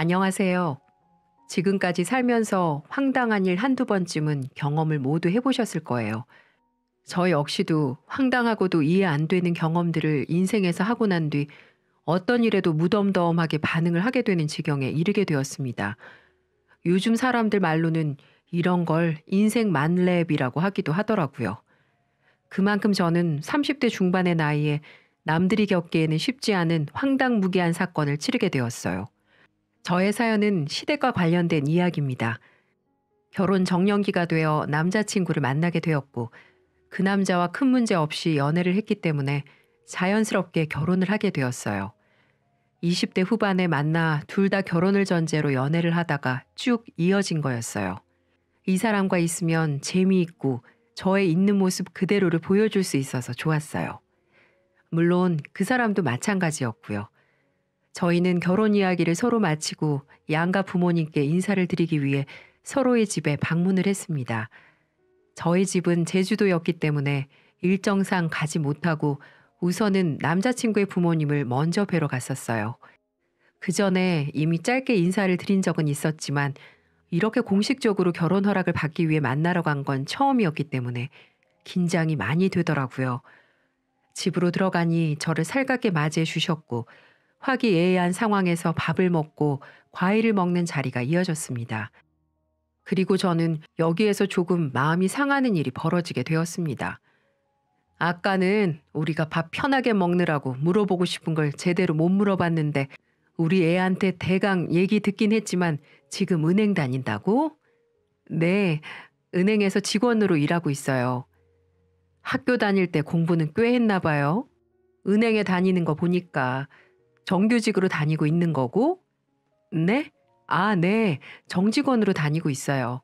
안녕하세요. 지금까지 살면서 황당한 일 한두 번쯤은 경험을 모두 해보셨을 거예요. 저 역시도 황당하고도 이해 안 되는 경험들을 인생에서 하고 난 뒤 어떤 일에도 무덤덤하게 반응을 하게 되는 지경에 이르게 되었습니다. 요즘 사람들 말로는 이런 걸 인생 만렙이라고 하기도 하더라고요. 그만큼 저는 30대 중반의 나이에 남들이 겪기에는 쉽지 않은 황당무계한 사건을 치르게 되었어요. 저의 사연은 시댁과 관련된 이야기입니다. 결혼 정년기가 되어 남자친구를 만나게 되었고 그 남자와 큰 문제 없이 연애를 했기 때문에 자연스럽게 결혼을 하게 되었어요. 20대 후반에 만나 둘 다 결혼을 전제로 연애를 하다가 쭉 이어진 거였어요. 이 사람과 있으면 재미있고 저의 있는 모습 그대로를 보여줄 수 있어서 좋았어요. 물론 그 사람도 마찬가지였고요. 저희는 결혼 이야기를 서로 마치고 양가 부모님께 인사를 드리기 위해 서로의 집에 방문을 했습니다. 저희 집은 제주도였기 때문에 일정상 가지 못하고 우선은 남자친구의 부모님을 먼저 뵈러 갔었어요. 그 전에 이미 짧게 인사를 드린 적은 있었지만 이렇게 공식적으로 결혼 허락을 받기 위해 만나러 간 건 처음이었기 때문에 긴장이 많이 되더라고요. 집으로 들어가니 저를 살갑게 맞이해 주셨고 화기애애한 상황에서 밥을 먹고 과일을 먹는 자리가 이어졌습니다. 그리고 저는 여기에서 조금 마음이 상하는 일이 벌어지게 되었습니다. 아까는 우리가 밥 편하게 먹느라고 물어보고 싶은 걸 제대로 못 물어봤는데 우리 애한테 대강 얘기 듣긴 했지만 지금 은행 다닌다고? 네, 은행에서 직원으로 일하고 있어요. 학교 다닐 때 공부는 꽤 했나 봐요. 은행에 다니는 거 보니까 정규직으로 다니고 있는 거고? 네? 아, 네. 정직원으로 다니고 있어요.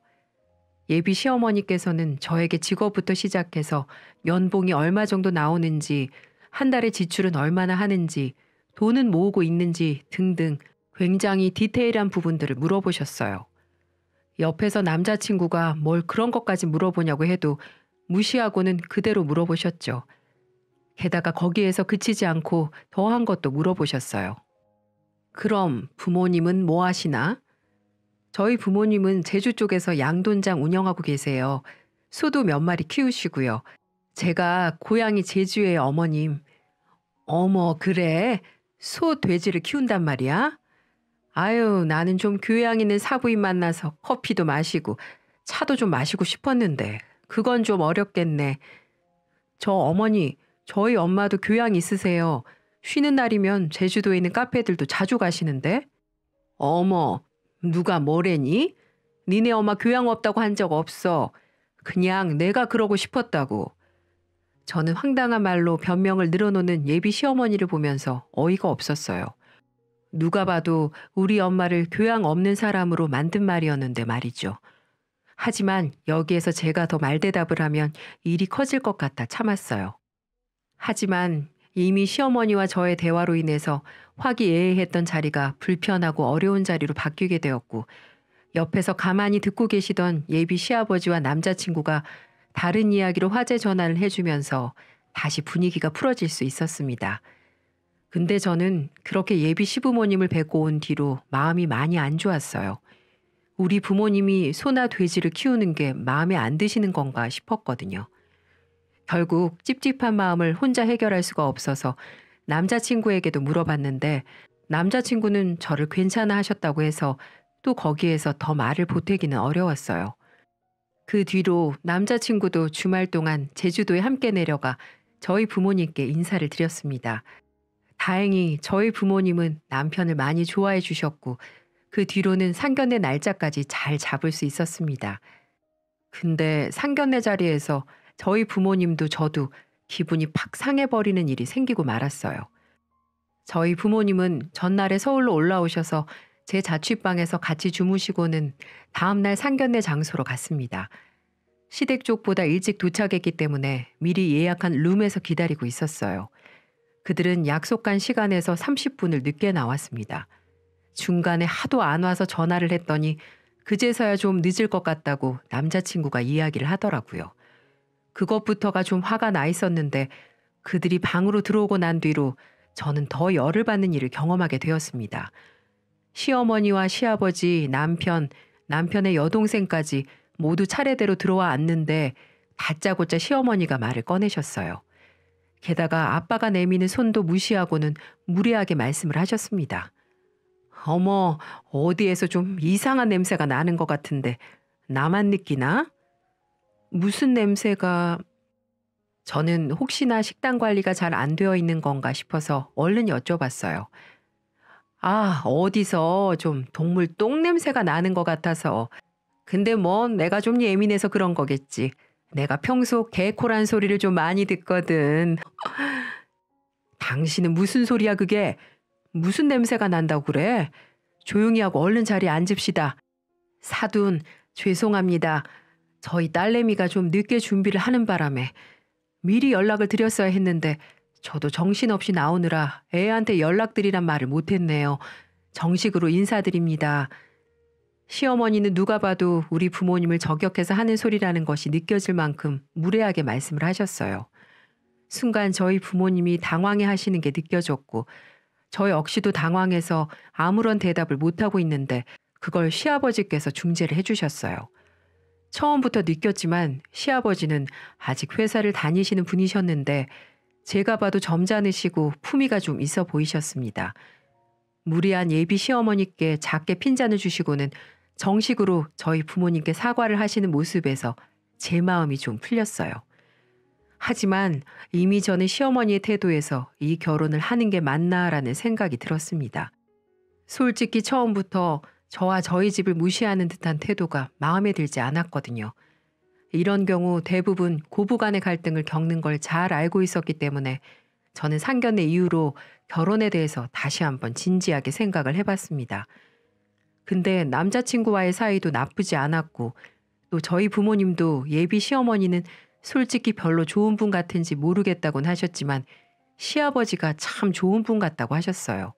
예비 시어머니께서는 저에게 직업부터 시작해서 연봉이 얼마 정도 나오는지, 한 달에 지출은 얼마나 하는지, 돈은 모으고 있는지 등등 굉장히 디테일한 부분들을 물어보셨어요. 옆에서 남자친구가 뭘 그런 것까지 물어보냐고 해도 무시하고는 그대로 물어보셨죠. 게다가 거기에서 그치지 않고 더한 것도 물어보셨어요. 그럼 부모님은 뭐 하시나? 저희 부모님은 제주 쪽에서 양돈장 운영하고 계세요. 소도 몇 마리 키우시고요. 제가 고향이 제주의 어머님. 어머, 그래? 소, 돼지를 키운단 말이야? 아유, 나는 좀 교양 있는 사부인 만나서 커피도 마시고 차도 좀 마시고 싶었는데 그건 좀 어렵겠네. 저 어머니, 저희 엄마도 교양 있으세요. 쉬는 날이면 제주도에 있는 카페들도 자주 가시는데? 어머, 누가 뭐래니? 니네 엄마 교양 없다고 한 적 없어. 그냥 내가 그러고 싶었다고. 저는 황당한 말로 변명을 늘어놓는 예비 시어머니를 보면서 어이가 없었어요. 누가 봐도 우리 엄마를 교양 없는 사람으로 만든 말이었는데 말이죠. 하지만 여기에서 제가 더 말대답을 하면 일이 커질 것 같아 참았어요. 하지만 이미 시어머니와 저의 대화로 인해서 화기애애했던 자리가 불편하고 어려운 자리로 바뀌게 되었고 옆에서 가만히 듣고 계시던 예비 시아버지와 남자친구가 다른 이야기로 화제 전환을 해주면서 다시 분위기가 풀어질 수 있었습니다. 근데 저는 그렇게 예비 시부모님을 뵙고 온 뒤로 마음이 많이 안 좋았어요. 우리 부모님이 소나 돼지를 키우는 게 마음에 안 드시는 건가 싶었거든요. 결국 찝찝한 마음을 혼자 해결할 수가 없어서 남자친구에게도 물어봤는데 남자친구는 저를 괜찮아 하셨다고 해서 또 거기에서 더 말을 보태기는 어려웠어요. 그 뒤로 남자친구도 주말 동안 제주도에 함께 내려가 저희 부모님께 인사를 드렸습니다. 다행히 저희 부모님은 남편을 많이 좋아해 주셨고 그 뒤로는 상견례 날짜까지 잘 잡을 수 있었습니다. 근데 상견례 자리에서 저희 부모님도 저도 기분이 팍 상해버리는 일이 생기고 말았어요. 저희 부모님은 전날에 서울로 올라오셔서 제 자취방에서 같이 주무시고는 다음날 상견례 장소로 갔습니다. 시댁 쪽보다 일찍 도착했기 때문에 미리 예약한 룸에서 기다리고 있었어요. 그들은 약속한 시간에서 30분을 늦게 나왔습니다. 중간에 하도 안 와서 전화를 했더니 그제서야 좀 늦을 것 같다고 남자친구가 이야기를 하더라고요. 그것부터가 좀 화가 나 있었는데 그들이 방으로 들어오고 난 뒤로 저는 더 열을 받는 일을 경험하게 되었습니다. 시어머니와 시아버지, 남편, 남편의 여동생까지 모두 차례대로 들어와 앉는데 다짜고짜 시어머니가 말을 꺼내셨어요. 게다가 아빠가 내미는 손도 무시하고는 무례하게 말씀을 하셨습니다. 어머, 어디에서 좀 이상한 냄새가 나는 것 같은데 나만 느끼나? 무슨 냄새가... 저는 혹시나 식단 관리가 잘 안 되어 있는 건가 싶어서 얼른 여쭤봤어요. 아, 어디서 좀 동물 똥 냄새가 나는 것 같아서. 근데 뭐 내가 좀 예민해서 그런 거겠지. 내가 평소 개코란 소리를 좀 많이 듣거든. 당신은 무슨 소리야 그게? 무슨 냄새가 난다고 그래? 조용히 하고 얼른 자리에 앉읍시다. 사돈, 죄송합니다. 저희 딸내미가 좀 늦게 준비를 하는 바람에 미리 연락을 드렸어야 했는데 저도 정신없이 나오느라 애한테 연락드리란 말을 못했네요. 정식으로 인사드립니다. 시어머니는 누가 봐도 우리 부모님을 저격해서 하는 소리라는 것이 느껴질 만큼 무례하게 말씀을 하셨어요. 순간 저희 부모님이 당황해 하시는 게 느껴졌고 저 역시도 당황해서 아무런 대답을 못하고 있는데 그걸 시아버지께서 중재를 해주셨어요. 처음부터 느꼈지만 시아버지는 아직 회사를 다니시는 분이셨는데 제가 봐도 점잖으시고 품위가 좀 있어 보이셨습니다. 무리한 예비 시어머니께 작게 핀잔을 주시고는 정식으로 저희 부모님께 사과를 하시는 모습에서 제 마음이 좀 풀렸어요. 하지만 이미 저는 시어머니의 태도에서 이 결혼을 하는 게 맞나라는 생각이 들었습니다. 솔직히 처음부터 저와 저희 집을 무시하는 듯한 태도가 마음에 들지 않았거든요. 이런 경우 대부분 고부간의 갈등을 겪는 걸 잘 알고 있었기 때문에 저는 상견례 이후로 결혼에 대해서 다시 한번 진지하게 생각을 해봤습니다. 근데 남자친구와의 사이도 나쁘지 않았고 또 저희 부모님도 예비 시어머니는 솔직히 별로 좋은 분 같은지 모르겠다곤 하셨지만 시아버지가 참 좋은 분 같다고 하셨어요.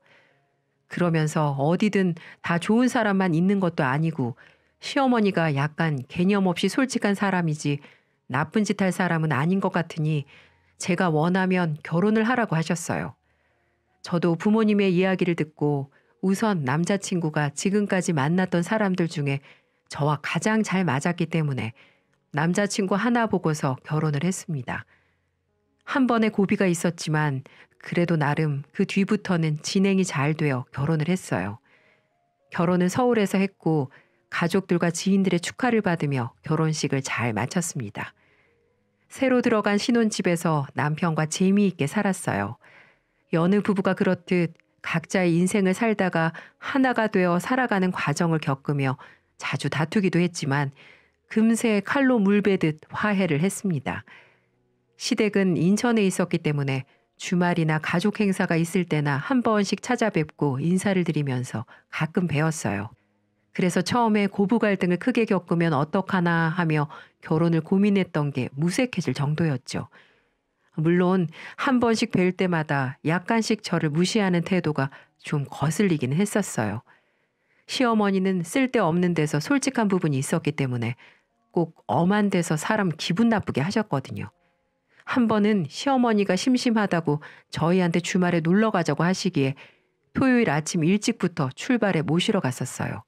그러면서 어디든 다 좋은 사람만 있는 것도 아니고 시어머니가 약간 개념 없이 솔직한 사람이지 나쁜 짓 할 사람은 아닌 것 같으니 제가 원하면 결혼을 하라고 하셨어요. 저도 부모님의 이야기를 듣고 우선 남자친구가 지금까지 만났던 사람들 중에 저와 가장 잘 맞았기 때문에 남자친구 하나 보고서 결혼을 했습니다. 한 번의 고비가 있었지만 그래도 나름 그 뒤부터는 진행이 잘 되어 결혼을 했어요. 결혼은 서울에서 했고 가족들과 지인들의 축하를 받으며 결혼식을 잘 마쳤습니다. 새로 들어간 신혼집에서 남편과 재미있게 살았어요. 여느 부부가 그렇듯 각자의 인생을 살다가 하나가 되어 살아가는 과정을 겪으며 자주 다투기도 했지만 금세 칼로 물 베듯 화해를 했습니다. 시댁은 인천에 있었기 때문에 주말이나 가족 행사가 있을 때나 한 번씩 찾아뵙고 인사를 드리면서 가끔 뵈었어요. 그래서 처음에 고부 갈등을 크게 겪으면 어떡하나 하며 결혼을 고민했던 게 무색해질 정도였죠. 물론 한 번씩 뵐 때마다 약간씩 저를 무시하는 태도가 좀 거슬리기는 했었어요. 시어머니는 쓸데없는 데서 솔직한 부분이 있었기 때문에 꼭 엄한 데서 사람 기분 나쁘게 하셨거든요. 한 번은 시어머니가 심심하다고 저희한테 주말에 놀러 가자고 하시기에 토요일 아침 일찍부터 출발해 모시러 갔었어요.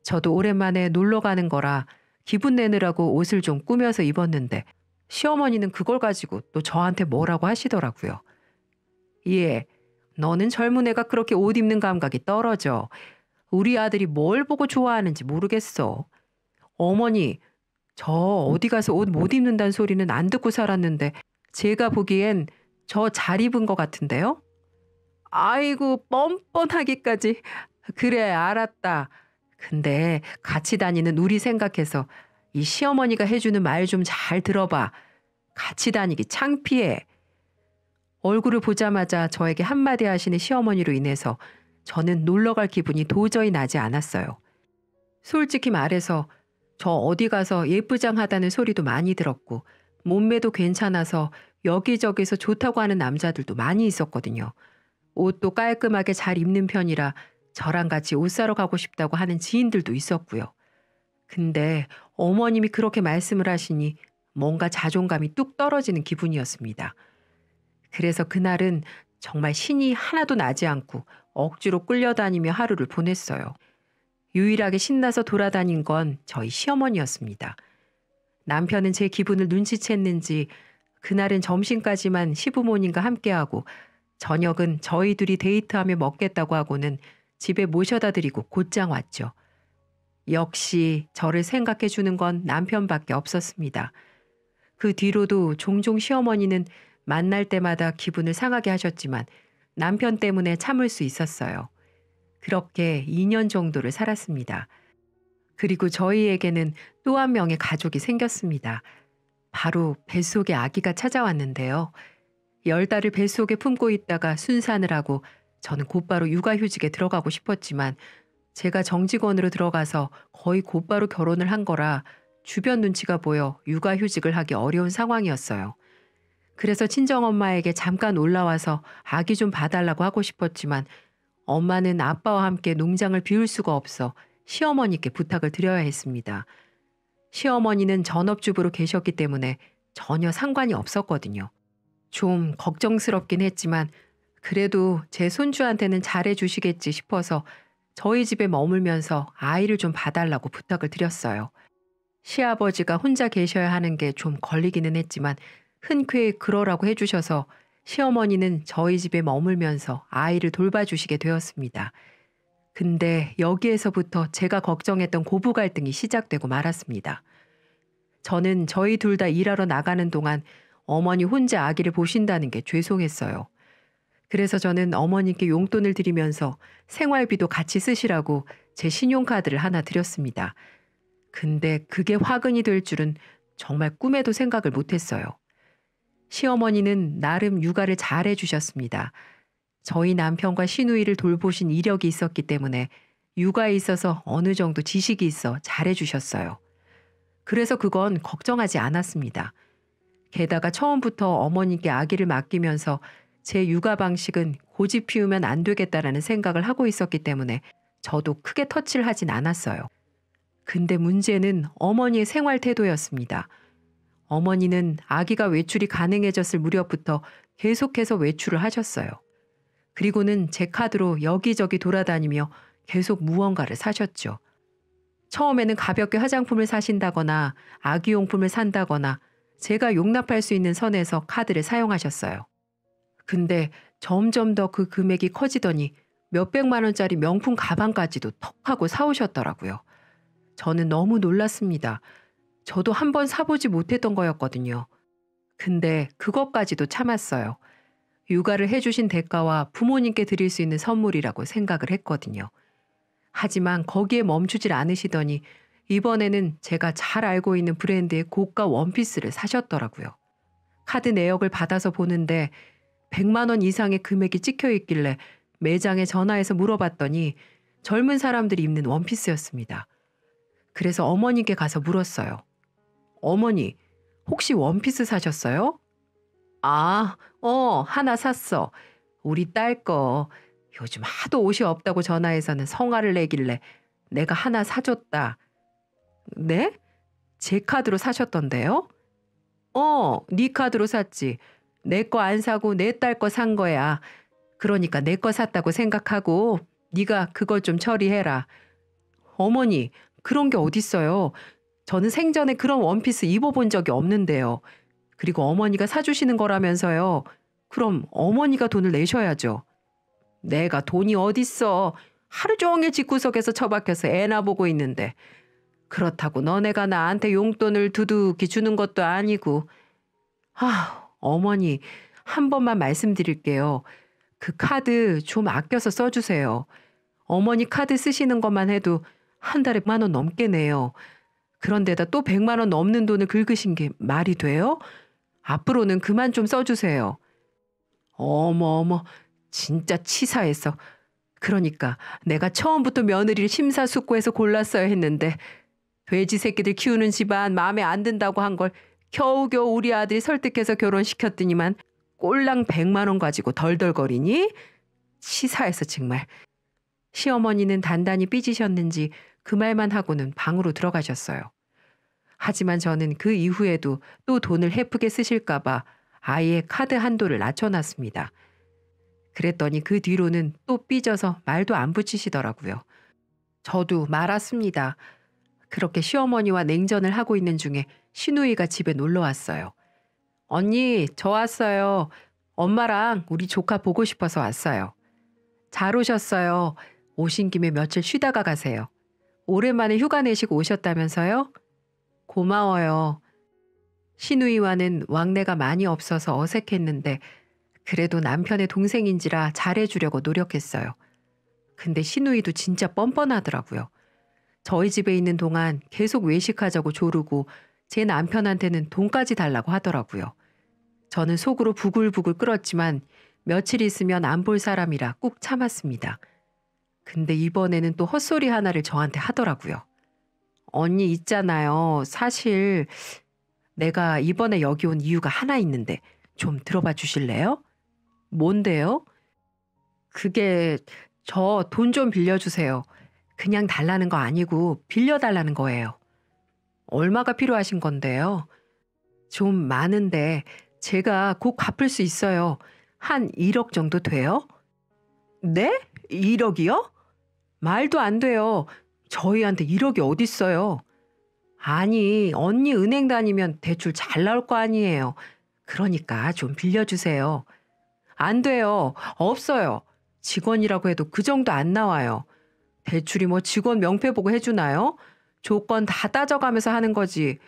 저도 오랜만에 놀러 가는 거라 기분 내느라고 옷을 좀 꾸며서 입었는데 시어머니는 그걸 가지고 또 저한테 뭐라고 하시더라고요. 예, 너는 젊은 애가 그렇게 옷 입는 감각이 떨어져. 우리 아들이 뭘 보고 좋아하는지 모르겠어. 어머니, 저 어디 가서 옷 못 입는다는 소리는 안 듣고 살았는데 제가 보기엔 저 잘 입은 것 같은데요? 아이고 뻔뻔하기까지. 그래 알았다. 근데 같이 다니는 우리 생각해서 이 시어머니가 해주는 말 좀 잘 들어봐. 같이 다니기 창피해. 얼굴을 보자마자 저에게 한마디 하시는 시어머니로 인해서 저는 놀러갈 기분이 도저히 나지 않았어요. 솔직히 말해서 저 어디 가서 예쁘장하다는 소리도 많이 들었고 몸매도 괜찮아서 여기저기서 좋다고 하는 남자들도 많이 있었거든요. 옷도 깔끔하게 잘 입는 편이라 저랑 같이 옷 사러 가고 싶다고 하는 지인들도 있었고요. 근데 어머님이 그렇게 말씀을 하시니 뭔가 자존감이 뚝 떨어지는 기분이었습니다. 그래서 그날은 정말 신이 하나도 나지 않고 억지로 끌려다니며 하루를 보냈어요. 유일하게 신나서 돌아다닌 건 저희 시어머니였습니다. 남편은 제 기분을 눈치챘는지 그날은 점심까지만 시부모님과 함께하고 저녁은 저희 둘이 데이트하며 먹겠다고 하고는 집에 모셔다 드리고 곧장 왔죠. 역시 저를 생각해 주는 건 남편밖에 없었습니다. 그 뒤로도 종종 시어머니는 만날 때마다 기분을 상하게 하셨지만 남편 때문에 참을 수 있었어요. 그렇게 2년 정도를 살았습니다. 그리고 저희에게는 또 한 명의 가족이 생겼습니다. 바로 뱃속에 아기가 찾아왔는데요. 10달을 뱃속에 품고 있다가 순산을 하고 저는 곧바로 육아휴직에 들어가고 싶었지만 제가 정직원으로 들어가서 거의 곧바로 결혼을 한 거라 주변 눈치가 보여 육아휴직을 하기 어려운 상황이었어요. 그래서 친정엄마에게 잠깐 올라와서 아기 좀 봐달라고 하고 싶었지만 엄마는 아빠와 함께 농장을 비울 수가 없어 시어머니께 부탁을 드려야 했습니다. 시어머니는 전업주부로 계셨기 때문에 전혀 상관이 없었거든요. 좀 걱정스럽긴 했지만 그래도 제 손주한테는 잘해주시겠지 싶어서 저희 집에 머물면서 아이를 좀 봐달라고 부탁을 드렸어요. 시아버지가 혼자 계셔야 하는 게 좀 걸리기는 했지만 흔쾌히 그러라고 해주셔서 시어머니는 저희 집에 머물면서 아이를 돌봐주시게 되었습니다. 근데 여기에서부터 제가 걱정했던 고부 갈등이 시작되고 말았습니다. 저는 저희 둘 다 일하러 나가는 동안 어머니 혼자 아기를 보신다는 게 죄송했어요. 그래서 저는 어머니께 용돈을 드리면서 생활비도 같이 쓰시라고 제 신용카드를 하나 드렸습니다. 근데 그게 화근이 될 줄은 정말 꿈에도 생각을 못했어요. 시어머니는 나름 육아를 잘 해주셨습니다. 저희 남편과 시누이를 돌보신 이력이 있었기 때문에 육아에 있어서 어느 정도 지식이 있어 잘해주셨어요. 그래서 그건 걱정하지 않았습니다. 게다가 처음부터 어머니께 아기를 맡기면서 제 육아 방식은 고집 피우면 안 되겠다라는 생각을 하고 있었기 때문에 저도 크게 터치를 하진 않았어요. 근데 문제는 어머니의 생활 태도였습니다. 어머니는 아기가 외출이 가능해졌을 무렵부터 계속해서 외출을 하셨어요. 그리고는 제 카드로 여기저기 돌아다니며 계속 무언가를 사셨죠. 처음에는 가볍게 화장품을 사신다거나 아기용품을 산다거나 제가 용납할 수 있는 선에서 카드를 사용하셨어요. 근데 점점 더 그 금액이 커지더니 몇백만 원짜리 명품 가방까지도 턱 하고 사오셨더라고요. 저는 너무 놀랐습니다. 저도 한번 사보지 못했던 거였거든요. 근데 그것까지도 참았어요. 육아를 해주신 대가와 부모님께 드릴 수 있는 선물이라고 생각을 했거든요. 하지만 거기에 멈추질 않으시더니 이번에는 제가 잘 알고 있는 브랜드의 고가 원피스를 사셨더라고요. 카드 내역을 받아서 보는데 100만 원 이상의 금액이 찍혀 있길래 매장에 전화해서 물어봤더니 젊은 사람들이 입는 원피스였습니다. 그래서 어머니께 가서 물었어요. 어머니, 혹시 원피스 사셨어요? 아, 하나 샀어. 우리 딸 거. 요즘 하도 옷이 없다고 전화해서는 성화를 내길래 내가 하나 사줬다. 네? 제 카드로 사셨던데요? 네 카드로 샀지. 내 거 안 사고 내 딸 거 산 거야. 그러니까 내 거 샀다고 생각하고 네가 그걸 좀 처리해라. 어머니, 그런 게 어딨어요. 저는 생전에 그런 원피스 입어본 적이 없는데요. 그리고 어머니가 사주시는 거라면서요. 그럼 어머니가 돈을 내셔야죠. 내가 돈이 어딨어. 하루 종일 집구석에서 처박혀서 애나 보고 있는데. 그렇다고 너네가 나한테 용돈을 두둑이 주는 것도 아니고. 어머니, 한 번만 말씀드릴게요. 그 카드 좀 아껴서 써주세요. 어머니 카드 쓰시는 것만 해도 한 달에 100만 원 넘게 내요. 그런데다 또 100만 원 넘는 돈을 긁으신 게 말이 돼요? 앞으로는 그만 좀 써주세요. 어머, 진짜 치사해서. 그러니까 내가 처음부터 며느리를 심사숙고해서 골랐어야 했는데 돼지 새끼들 키우는 집안 마음에 안 든다고 한 걸 겨우겨우 우리 아들이 설득해서 결혼시켰더니만 꼴랑 100만 원 가지고 덜덜거리니? 치사해서 정말. 시어머니는 단단히 삐지셨는지 그 말만 하고는 방으로 들어가셨어요. 하지만 저는 그 이후에도 또 돈을 헤프게 쓰실까 봐 아예 카드 한도를 낮춰놨습니다. 그랬더니 그 뒤로는 또 삐져서 말도 안 붙이시더라고요. 저도 말았습니다. 그렇게 시어머니와 냉전을 하고 있는 중에 시누이가 집에 놀러 왔어요. 언니, 저 왔어요. 엄마랑 우리 조카 보고 싶어서 왔어요. 잘 오셨어요. 오신 김에 며칠 쉬다가 가세요. 오랜만에 휴가 내시고 오셨다면서요? 고마워요. 시누이와는 왕래가 많이 없어서 어색했는데 그래도 남편의 동생인지라 잘해주려고 노력했어요. 근데 시누이도 진짜 뻔뻔하더라고요. 저희 집에 있는 동안 계속 외식하자고 조르고 제 남편한테는 돈까지 달라고 하더라고요. 저는 속으로 부글부글 끓었지만 며칠 있으면 안 볼 사람이라 꾹 참았습니다. 근데 이번에는 또 헛소리 하나를 저한테 하더라고요. 언니 있잖아요. 사실 내가 이번에 여기 온 이유가 하나 있는데 좀 들어봐 주실래요? 뭔데요? 그게 저 돈 좀 빌려주세요. 그냥 달라는 거 아니고 빌려달라는 거예요. 얼마가 필요하신 건데요? 좀 많은데 제가 곧 갚을 수 있어요. 한 1억 정도 돼요? 네? 1억이요? 말도 안 돼요. 저희한테 1억이 어딨어요. 아니, 언니 은행 다니면 대출 잘 나올 거 아니에요. 그러니까 좀 빌려주세요. 안 돼요. 없어요. 직원이라고 해도 그 정도 안 나와요. 대출이 뭐 직원 명패 보고 해주나요? 조건 다 따져가면서 하는 거지.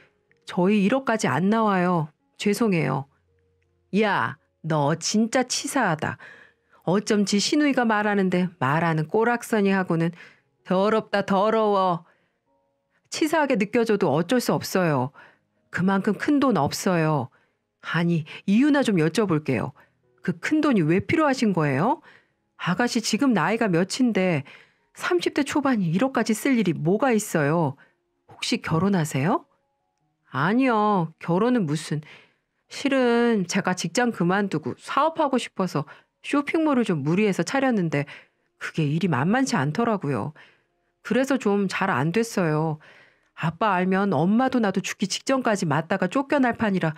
저희 1억까지 안 나와요. 죄송해요. 야, 너 진짜 치사하다. 어쩜 지 시누이가 말하는데 말하는 꼬락서니 하고는 더럽다 더러워. 치사하게 느껴져도 어쩔 수 없어요. 그만큼 큰 돈 없어요. 아니, 이유나 좀 여쭤볼게요. 그 큰 돈이 왜 필요하신 거예요? 아가씨 지금 나이가 몇인데 30대 초반이 1억까지 쓸 일이 뭐가 있어요? 혹시 결혼하세요? 아니요. 결혼은 무슨. 실은 제가 직장 그만두고 사업하고 싶어서 쇼핑몰을 좀 무리해서 차렸는데 그게 일이 만만치 않더라고요. 그래서 좀 잘 안 됐어요. 아빠 알면 엄마도 나도 죽기 직전까지 맞다가 쫓겨날 판이라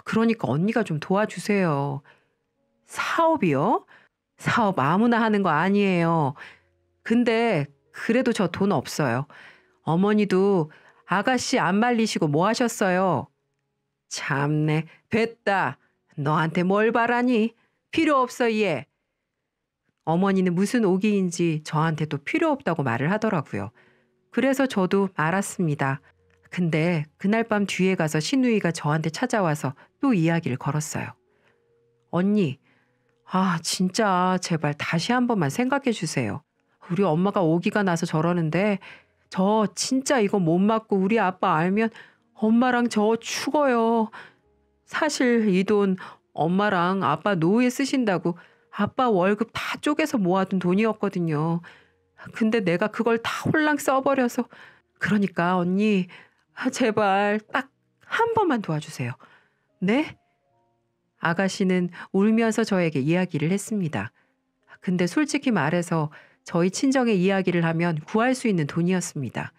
그러니까 언니가 좀 도와주세요. 사업이요? 사업 아무나 하는 거 아니에요. 근데 그래도 저 돈 없어요. 어머니도 아가씨 안 말리시고 뭐 하셨어요? 참네, 됐다. 너한테 뭘 바라니? 필요 없어, 얘. 어머니는 무슨 오기인지 저한테도 필요 없다고 말을 하더라고요. 그래서 저도 알았습니다. 근데 그날 밤 뒤에 가서 시누이가 저한테 찾아와서 또 이야기를 걸었어요. 언니, 진짜 제발 다시 한 번만 생각해 주세요. 우리 엄마가 오기가 나서 저러는데 저 진짜 이거 못 맞고 우리 아빠 알면 엄마랑 저 죽어요. 사실 이 돈 엄마랑 아빠 노후에 쓰신다고 아빠 월급 다 쪼개서 모아둔 돈이었거든요. 근데 내가 그걸 다 홀랑 써버려서 그러니까 언니 제발 딱 한 번만 도와주세요. 네? 아가씨는 울면서 저에게 이야기를 했습니다. 근데 솔직히 말해서 저희 친정의 이야기를 하면 구할 수 있는 돈이었습니다.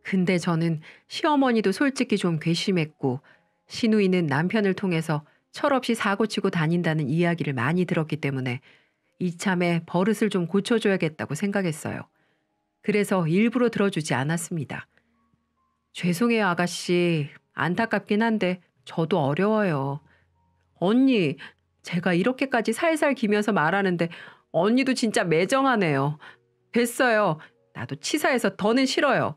근데 저는 시어머니도 솔직히 좀 괘씸했고 시누이는 남편을 통해서 철없이 사고치고 다닌다는 이야기를 많이 들었기 때문에 이참에 버릇을 좀 고쳐줘야겠다고 생각했어요. 그래서 일부러 들어주지 않았습니다. 죄송해요, 아가씨. 안타깝긴 한데 저도 어려워요. 언니, 제가 이렇게까지 살살 기면서 말하는데 언니도 진짜 매정하네요. 됐어요. 나도 치사해서 더는 싫어요.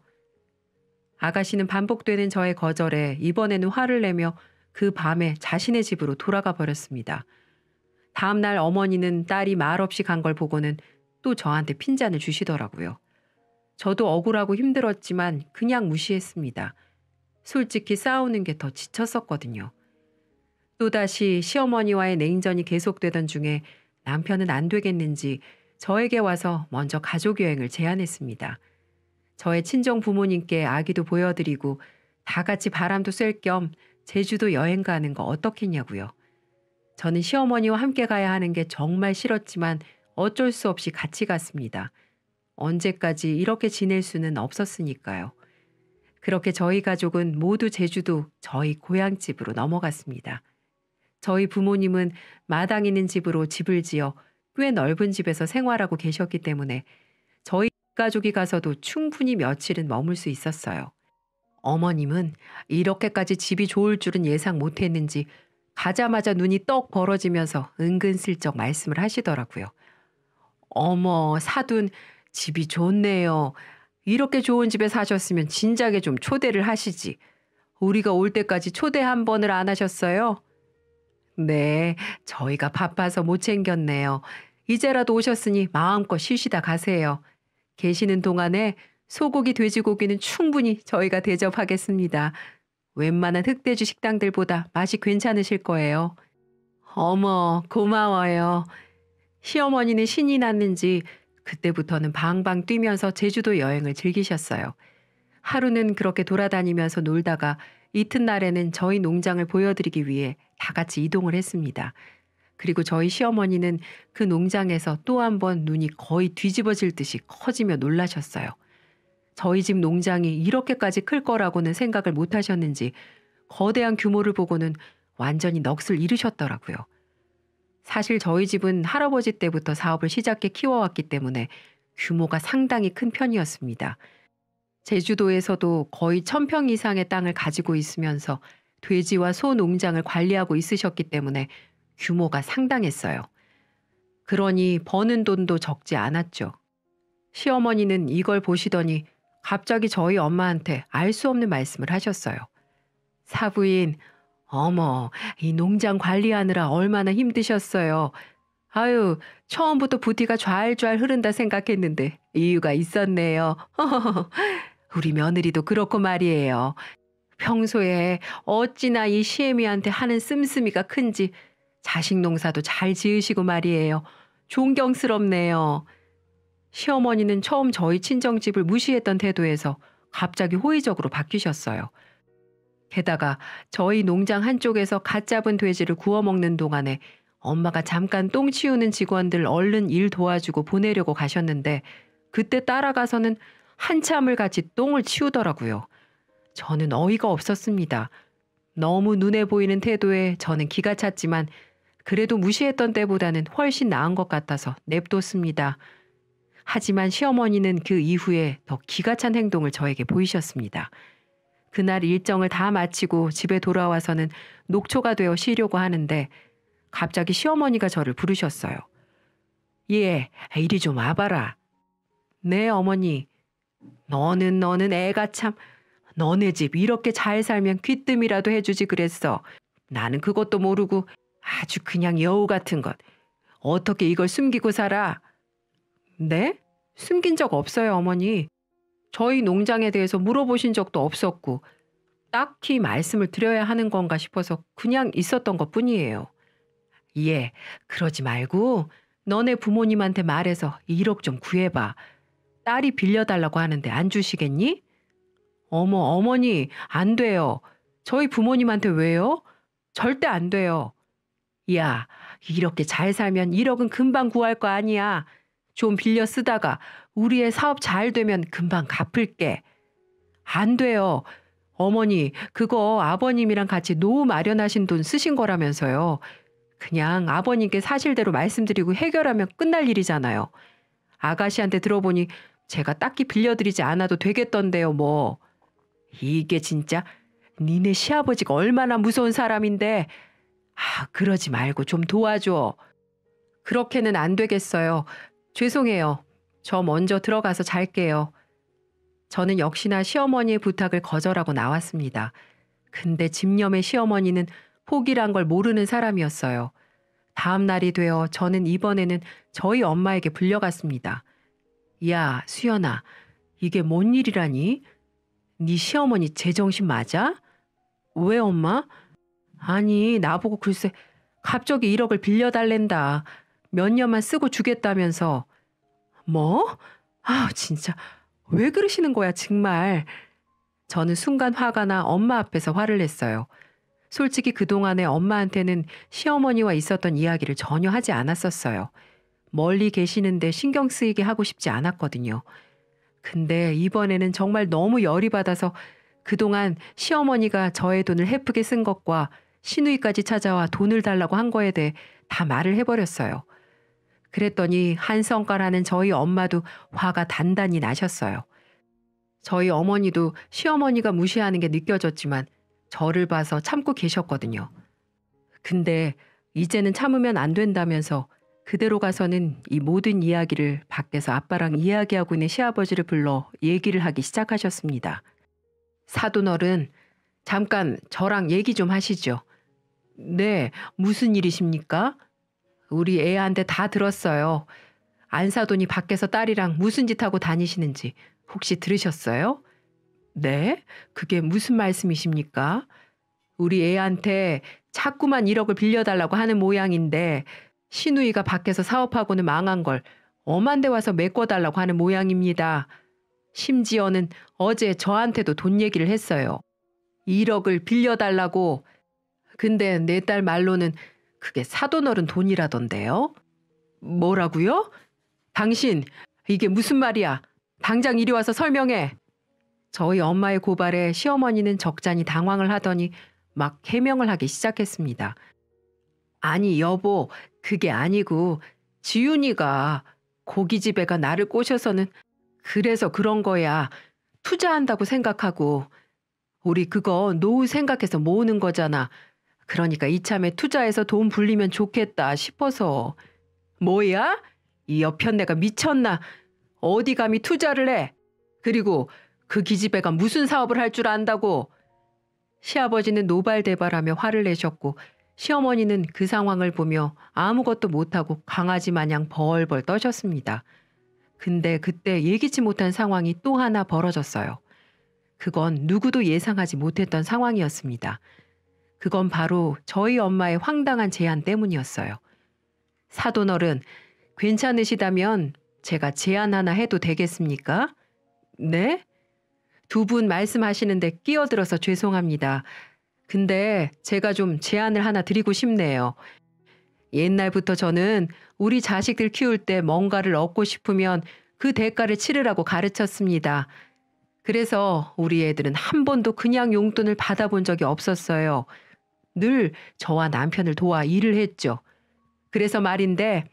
아가씨는 반복되는 저의 거절에 이번에는 화를 내며 그 밤에 자신의 집으로 돌아가 버렸습니다. 다음 날 어머니는 딸이 말없이 간 걸 보고는 또 저한테 핀잔을 주시더라고요. 저도 억울하고 힘들었지만 그냥 무시했습니다. 솔직히 싸우는 게 더 지쳤었거든요. 또다시 시어머니와의 냉전이 계속되던 중에 남편은 안 되겠는지 저에게 와서 먼저 가족여행을 제안했습니다. 저의 친정 부모님께 아기도 보여드리고 다 같이 바람도 쐴 겸 제주도 여행 가는 거 어떻겠냐고요. 저는 시어머니와 함께 가야 하는 게 정말 싫었지만 어쩔 수 없이 같이 갔습니다. 언제까지 이렇게 지낼 수는 없었으니까요. 그렇게 저희 가족은 모두 제주도 저희 고향집으로 넘어갔습니다. 저희 부모님은 마당 있는 집으로 집을 지어 꽤 넓은 집에서 생활하고 계셨기 때문에 저희 가족이 가서도 충분히 며칠은 머물 수 있었어요. 어머님은 이렇게까지 집이 좋을 줄은 예상 못했는지 가자마자 눈이 떡 벌어지면서 은근슬쩍 말씀을 하시더라고요. 어머, 사돈, 집이 좋네요. 이렇게 좋은 집에 사셨으면 진작에 좀 초대를 하시지. 우리가 올 때까지 초대 한 번을 안 하셨어요? 네, 저희가 바빠서 못 챙겼네요. 이제라도 오셨으니 마음껏 쉬시다 가세요. 계시는 동안에 소고기, 돼지고기는 충분히 저희가 대접하겠습니다. 웬만한 흑돼지 식당들보다 맛이 괜찮으실 거예요. 어머, 고마워요. 시어머니는 신이 났는지 그때부터는 방방 뛰면서 제주도 여행을 즐기셨어요. 하루는 그렇게 돌아다니면서 놀다가 이튿날에는 저희 농장을 보여드리기 위해 다 같이 이동을 했습니다. 그리고 저희 시어머니는 그 농장에서 또 한 번 눈이 거의 뒤집어질 듯이 커지며 놀라셨어요. 저희 집 농장이 이렇게까지 클 거라고는 생각을 못 하셨는지 거대한 규모를 보고는 완전히 넋을 잃으셨더라고요. 사실 저희 집은 할아버지 때부터 사업을 시작해 키워왔기 때문에 규모가 상당히 큰 편이었습니다. 제주도에서도 거의 1000평 이상의 땅을 가지고 있으면서 돼지와 소 농장을 관리하고 있으셨기 때문에 규모가 상당했어요. 그러니 버는 돈도 적지 않았죠. 시어머니는 이걸 보시더니 갑자기 저희 엄마한테 알 수 없는 말씀을 하셨어요. 사부인, 어머, 이 농장 관리하느라 얼마나 힘드셨어요. 아유, 처음부터 부티가 좔좔 흐른다 생각했는데 이유가 있었네요. 우리 며느리도 그렇고 말이에요. 평소에 어찌나 이 시애미한테 하는 씀씀이가 큰지 자식 농사도 잘 지으시고 말이에요. 존경스럽네요. 시어머니는 처음 저희 친정집을 무시했던 태도에서 갑자기 호의적으로 바뀌셨어요. 게다가 저희 농장 한쪽에서 갓 잡은 돼지를 구워 먹는 동안에 엄마가 잠깐 똥 치우는 직원들 얼른 일 도와주고 보내려고 가셨는데 그때 따라가서는 한참을 같이 똥을 치우더라고요. 저는 어이가 없었습니다. 너무 눈에 보이는 태도에 저는 기가 찼지만 그래도 무시했던 때보다는 훨씬 나은 것 같아서 냅뒀습니다. 하지만 시어머니는 그 이후에 더 기가 찬 행동을 저에게 보이셨습니다. 그날 일정을 다 마치고 집에 돌아와서는 녹초가 되어 쉬려고 하는데 갑자기 시어머니가 저를 부르셨어요. 예, 이리 좀 와봐라. 네, 어머니. 너는 애가 참, 너네 집 이렇게 잘 살면 귀뜸이라도 해주지 그랬어. 나는 그것도 모르고 아주 그냥 여우 같은 것. 어떻게 이걸 숨기고 살아? 네? 숨긴 적 없어요, 어머니. 저희 농장에 대해서 물어보신 적도 없었고 딱히 말씀을 드려야 하는 건가 싶어서 그냥 있었던 것뿐이에요. 예, 그러지 말고 너네 부모님한테 말해서 1억 좀 구해봐. 딸이 빌려달라고 하는데 안 주시겠니? 어머, 어머니, 안 돼요. 저희 부모님한테 왜요? 절대 안 돼요. 야, 이렇게 잘 살면 1억은 금방 구할 거 아니야. 좀 빌려 쓰다가 우리의 사업 잘 되면 금방 갚을게. 안 돼요. 어머니, 그거 아버님이랑 같이 노후 마련하신 돈 쓰신 거라면서요. 그냥 아버님께 사실대로 말씀드리고 해결하면 끝날 일이잖아요. 아가씨한테 들어보니 제가 딱히 빌려드리지 않아도 되겠던데요, 뭐. 이게 진짜 니네 시아버지가 얼마나 무서운 사람인데. 그러지 말고 좀 도와줘. 그렇게는 안 되겠어요. 죄송해요. 저 먼저 들어가서 잘게요. 저는 역시나 시어머니의 부탁을 거절하고 나왔습니다. 근데 집념의 시어머니는 포기란 걸 모르는 사람이었어요. 다음 날이 되어 저는 이번에는 저희 엄마에게 불려갔습니다. 야, 수연아, 이게 뭔 일이라니? 네 시어머니 제정신 맞아? 왜 엄마? 아니, 나보고 글쎄 갑자기 1억을 빌려달랜다. 몇 년만 쓰고 주겠다면서. 뭐? 진짜 왜 그러시는 거야 정말. 저는 순간 화가 나 엄마 앞에서 화를 냈어요. 솔직히 그동안에 엄마한테는 시어머니와 있었던 이야기를 전혀 하지 않았었어요. 멀리 계시는데 신경 쓰이게 하고 싶지 않았거든요. 근데 이번에는 정말 너무 열이 받아서 그동안 시어머니가 저의 돈을 헤프게 쓴 것과 시누이까지 찾아와 돈을 달라고 한 거에 대해 다 말을 해버렸어요. 그랬더니 한성가라는 저희 엄마도 화가 단단히 나셨어요. 저희 어머니도 시어머니가 무시하는 게 느껴졌지만 저를 봐서 참고 계셨거든요. 근데 이제는 참으면 안 된다면서 그대로 가서는 이 모든 이야기를 밖에서 아빠랑 이야기하고 있는 시아버지를 불러 얘기를 하기 시작하셨습니다. 사돈어른, 잠깐 저랑 얘기 좀 하시죠. 네, 무슨 일이십니까? 우리 애한테 다 들었어요. 안사돈이 밖에서 딸이랑 무슨 짓 하고 다니시는지 혹시 들으셨어요? 네? 그게 무슨 말씀이십니까? 우리 애한테 자꾸만 1억을 빌려달라고 하는 모양인데 시누이가 밖에서 사업하고는 망한 걸 엄한 데 와서 메꿔달라고 하는 모양입니다. 심지어는 어제 저한테도 돈 얘기를 했어요. 1억을 빌려달라고. 근데 내 딸 말로는 그게 사돈어른 돈이라던데요. 뭐라고요? 당신, 이게 무슨 말이야? 당장 이리 와서 설명해. 저희 엄마의 고발에 시어머니는 적잖이 당황을 하더니 막 해명을 하기 시작했습니다. 아니 여보, 그게 아니고 지윤이가 고깃집애가 나를 꼬셔서는 그래서 그런 거야. 투자한다고 생각하고. 우리 그거 노후 생각해서 모으는 거잖아. 그러니까 이참에 투자해서 돈 불리면 좋겠다 싶어서. 뭐야? 이 여편네가 미쳤나? 어디 감히 투자를 해? 그리고 그 기집애가 무슨 사업을 할 줄 안다고? 시아버지는 노발대발하며 화를 내셨고 시어머니는 그 상황을 보며 아무것도 못하고 강아지 마냥 벌벌 떠셨습니다. 근데 그때 예기치 못한 상황이 또 하나 벌어졌어요. 그건 누구도 예상하지 못했던 상황이었습니다. 그건 바로 저희 엄마의 황당한 제안 때문이었어요. 사돈어른, 괜찮으시다면 제가 제안 하나 해도 되겠습니까? 네? 두 분 말씀하시는데 끼어들어서 죄송합니다. 근데 제가 좀 제안을 하나 드리고 싶네요. 옛날부터 저는 우리 자식들 키울 때 뭔가를 얻고 싶으면 그 대가를 치르라고 가르쳤습니다. 그래서 우리 애들은 한 번도 그냥 용돈을 받아본 적이 없었어요. 늘 저와 남편을 도와 일을 했죠. 그래서 말인데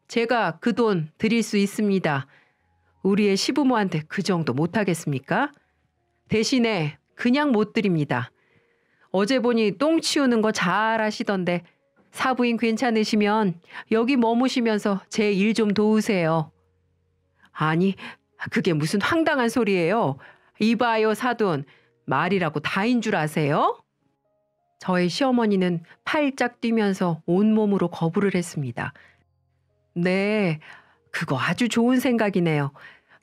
제가 그 돈 드릴 수 있습니다. 우리의 시부모한테 그 정도 못하겠습니까? 대신에 그냥 못 드립니다. 어제 보니 똥 치우는 거 잘 하시던데 사부인 괜찮으시면 여기 머무시면서 제 일 좀 도우세요. 아니, 그게 무슨 황당한 소리예요. 이봐요 사돈, 말이라고 다인 줄 아세요? 저의 시어머니는 팔짝 뛰면서 온몸으로 거부를 했습니다. 네, 그거 아주 좋은 생각이네요.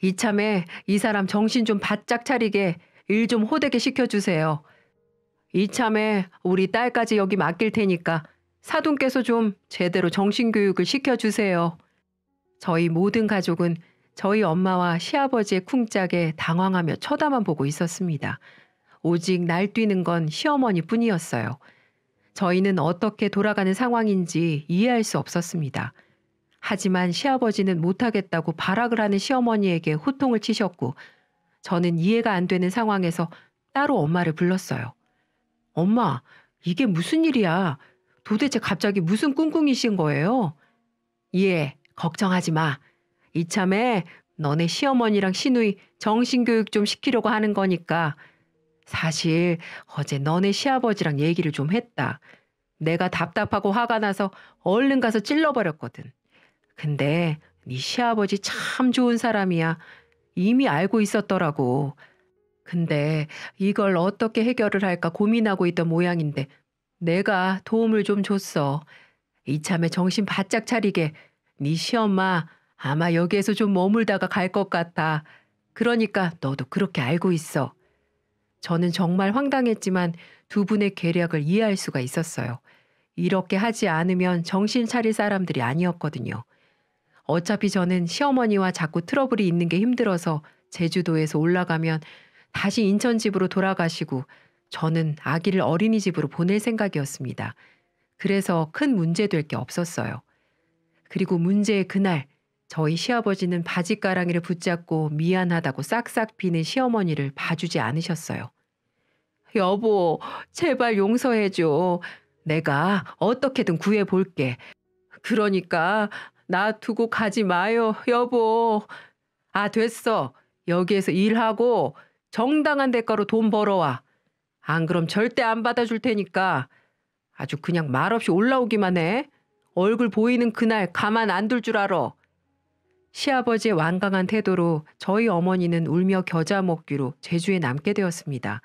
이참에 이 사람 정신 좀 바짝 차리게 일 좀 호되게 시켜주세요. 이참에 우리 딸까지 여기 맡길 테니까 사돈께서 좀 제대로 정신교육을 시켜주세요. 저희 모든 가족은 저희 엄마와 시아버지의 쿵짝에 당황하며 쳐다만 보고 있었습니다. 오직 날뛰는 건 시어머니뿐이었어요. 저희는 어떻게 돌아가는 상황인지 이해할 수 없었습니다. 하지만 시아버지는 못하겠다고 발악을 하는 시어머니에게 호통을 치셨고 저는 이해가 안 되는 상황에서 따로 엄마를 불렀어요. 엄마, 이게 무슨 일이야? 도대체 갑자기 무슨 꿍꿍이신 거예요? 예, 걱정하지 마. 이참에 너네 시어머니랑 시누이 정신교육 좀 시키려고 하는 거니까. 사실 어제 너네 시아버지랑 얘기를 좀 했다. 내가 답답하고 화가 나서 얼른 가서 찔러버렸거든. 근데 네 시아버지 참 좋은 사람이야. 이미 알고 있었더라고. 근데 이걸 어떻게 해결을 할까 고민하고 있던 모양인데 내가 도움을 좀 줬어. 이참에 정신 바짝 차리게. 네 시엄마 아마 여기에서 좀 머물다가 갈 것 같아. 그러니까 너도 그렇게 알고 있어. 저는 정말 황당했지만 두 분의 계략을 이해할 수가 있었어요. 이렇게 하지 않으면 정신 차릴 사람들이 아니었거든요. 어차피 저는 시어머니와 자꾸 트러블이 있는 게 힘들어서 제주도에서 올라가면 다시 인천 집으로 돌아가시고 저는 아기를 어린이집으로 보낼 생각이었습니다. 그래서 큰 문제 될 게 없었어요. 그리고 문제의 그날 저희 시아버지는 바지가랑이를 붙잡고 미안하다고 싹싹 비는 시어머니를 봐주지 않으셨어요. 여보, 제발 용서해줘. 내가 어떻게든 구해볼게. 그러니까 놔두고 가지 마요, 여보. 아, 됐어. 여기에서 일하고 정당한 대가로 돈 벌어와. 안 그럼 절대 안 받아줄 테니까 아주 그냥 말없이 올라오기만 해. 얼굴 보이는 그날 가만 안 둘 줄 알아. 시아버지의 완강한 태도로 저희 어머니는 울며 겨자 먹기로 제주에 남게 되었습니다.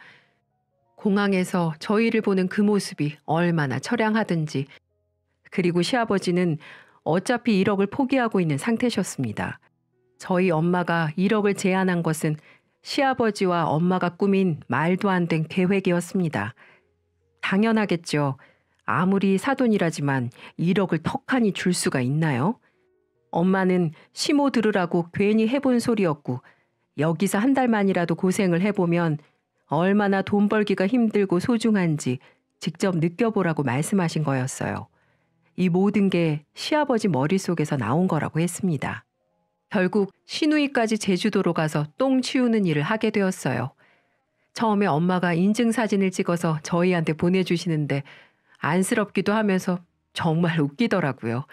공항에서 저희를 보는 그 모습이 얼마나 처량하든지, 그리고 시아버지는 어차피 1억을 포기하고 있는 상태셨습니다. 저희 엄마가 1억을 제안한 것은 시아버지와 엄마가 꾸민 말도 안 된 계획이었습니다. 당연하겠죠. 아무리 사돈이라지만 1억을 턱하니 줄 수가 있나요? 엄마는 시모 들으라고 괜히 해본 소리였고, 여기서 한 달만이라도 고생을 해보면 얼마나 돈 벌기가 힘들고 소중한지 직접 느껴보라고 말씀하신 거였어요. 이 모든 게 시아버지 머릿속에서 나온 거라고 했습니다. 결국 시누이까지 제주도로 가서 똥 치우는 일을 하게 되었어요. 처음에 엄마가 인증사진을 찍어서 저희한테 보내주시는데 안쓰럽기도 하면서 정말 웃기더라고요.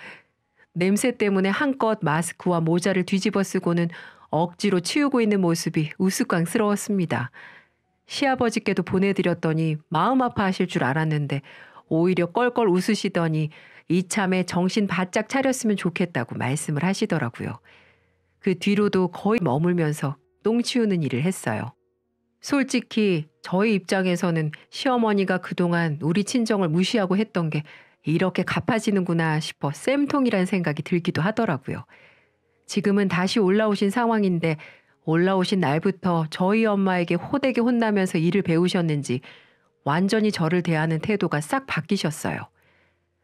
냄새 때문에 한껏 마스크와 모자를 뒤집어 쓰고는 억지로 치우고 있는 모습이 우스꽝스러웠습니다. 시아버지께도 보내드렸더니 마음 아파하실 줄 알았는데 오히려 껄껄 웃으시더니 이참에 정신 바짝 차렸으면 좋겠다고 말씀을 하시더라고요. 그 뒤로도 거의 머물면서 똥 치우는 일을 했어요. 솔직히 저희 입장에서는 시어머니가 그동안 우리 친정을 무시하고 했던 게 이렇게 갚아지는구나 싶어 쌤통이란 생각이 들기도 하더라고요. 지금은 다시 올라오신 상황인데 올라오신 날부터 저희 엄마에게 호되게 혼나면서 일을 배우셨는지 완전히 저를 대하는 태도가 싹 바뀌셨어요.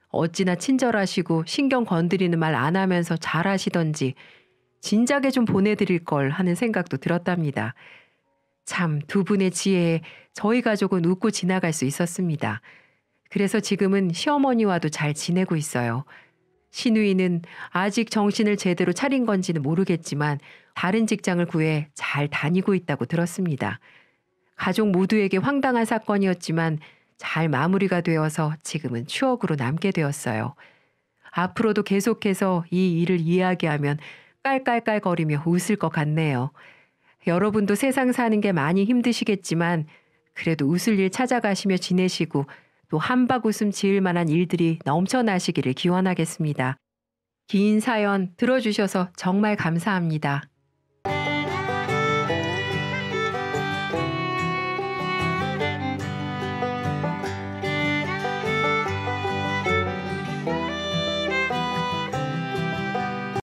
어찌나 친절하시고 신경 건드리는 말 안 하면서 잘하시던지 진작에 좀 보내드릴 걸 하는 생각도 들었답니다. 참, 두 분의 지혜에 저희 가족은 웃고 지나갈 수 있었습니다. 그래서 지금은 시어머니와도 잘 지내고 있어요. 시누이는 아직 정신을 제대로 차린 건지는 모르겠지만 다른 직장을 구해 잘 다니고 있다고 들었습니다. 가족 모두에게 황당한 사건이었지만 잘 마무리가 되어서 지금은 추억으로 남게 되었어요. 앞으로도 계속해서 이 일을 이야기하면 깔깔깔거리며 웃을 것 같네요. 여러분도 세상 사는 게 많이 힘드시겠지만 그래도 웃을 일 찾아가시며 지내시고 또 한박 웃음 지을 만한 일들이 넘쳐나시기를 기원하겠습니다. 긴 사연 들어주셔서 정말 감사합니다.